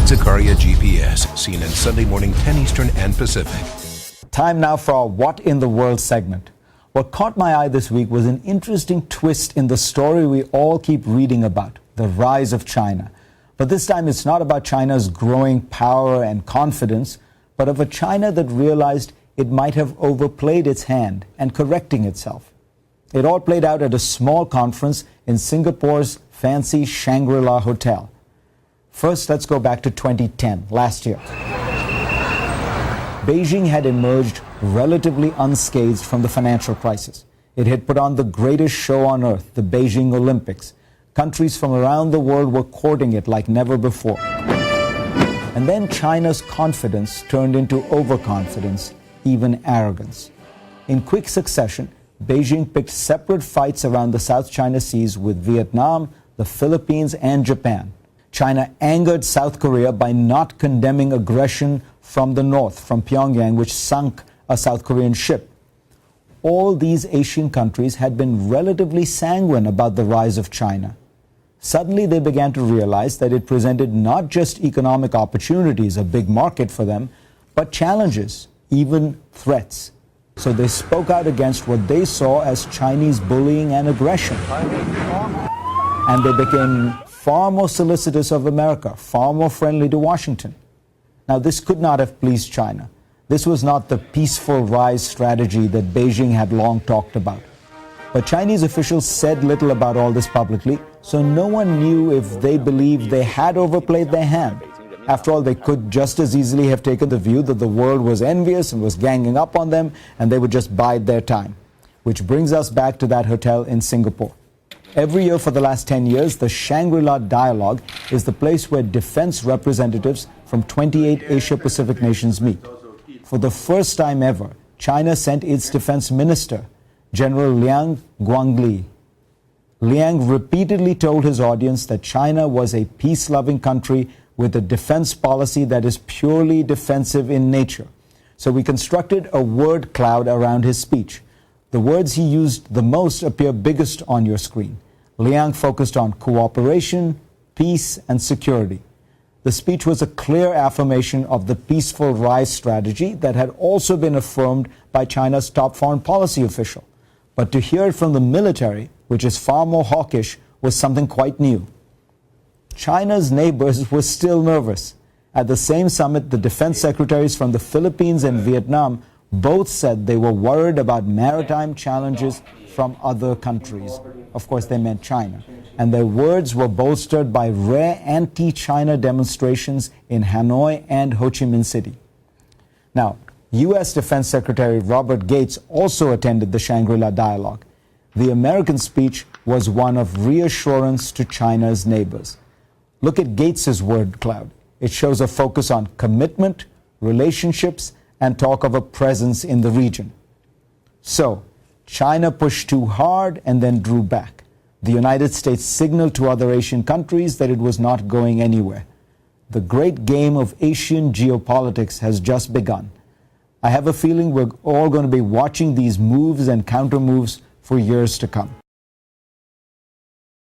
Read Zakaria GPS, seen in Sunday morning 10 Eastern and Pacific. Time now for our What in the World segment. What caught my eye this week was an interesting twist in the story we all keep reading about, the rise of China. But this time it's not about China's growing power and confidence, but of a China that realized it might have overplayed its hand and correcting itself. It all played out at a small conference in Singapore's fancy Shangri-La Hotel. First, let's go back to 2010, last year. Beijing had emerged relatively unscathed from the financial crisis. It had put on the greatest show on earth, the Beijing Olympics. Countries from around the world were courting it like never before. And then China's confidence turned into overconfidence, even arrogance. In quick succession, Beijing picked separate fights around the South China Seas with Vietnam, the Philippines, and Japan. China angered South Korea by not condemning aggression from the north, from Pyongyang, which sunk a South Korean ship. All these Asian countries had been relatively sanguine about the rise of China. Suddenly they began to realize that it presented not just economic opportunities, a big market for them, but challenges, even threats. So they spoke out against what they saw as Chinese bullying and aggression. And they became far more solicitous of America, far more friendly to Washington. Now, this could not have pleased China. This was not the peaceful rise strategy that Beijing had long talked about. But Chinese officials said little about all this publicly, so no one knew if they believed they had overplayed their hand. After all, they could just as easily have taken the view that the world was envious and was ganging up on them, and they would just bide their time. Which brings us back to that hotel in Singapore. Every year for the last 10 years, the Shangri-La Dialogue is the place where defense representatives from 28 Asia-Pacific nations meet. For the first time ever, China sent its defense minister, General Liang Guangli. Liang repeatedly told his audience that China was a peace-loving country with a defense policy that is purely defensive in nature. So we constructed a word cloud around his speech. The words he used the most appear biggest on your screen. Liang focused on cooperation, peace, and security. The speech was a clear affirmation of the peaceful rise strategy that had also been affirmed by China's top foreign policy official. But to hear it from the military, which is far more hawkish, was something quite new. China's neighbors were still nervous. At the same summit, the defense secretaries from the Philippines and Vietnam both said they were worried about maritime challenges from other countries. Of course, they meant China. And their words were bolstered by rare anti-China demonstrations in Hanoi and Ho Chi Minh City. Now, U.S. Defense Secretary Robert Gates also attended the Shangri-La Dialogue. The American speech was one of reassurance to China's neighbors. Look at Gates's word cloud. It shows a focus on commitment, relationships, and talk of a presence in the region. So, China pushed too hard and then drew back. The United States signaled to other Asian countries that it was not going anywhere. The great game of Asian geopolitics has just begun. I have a feeling we're all going to be watching these moves and counter moves for years to come.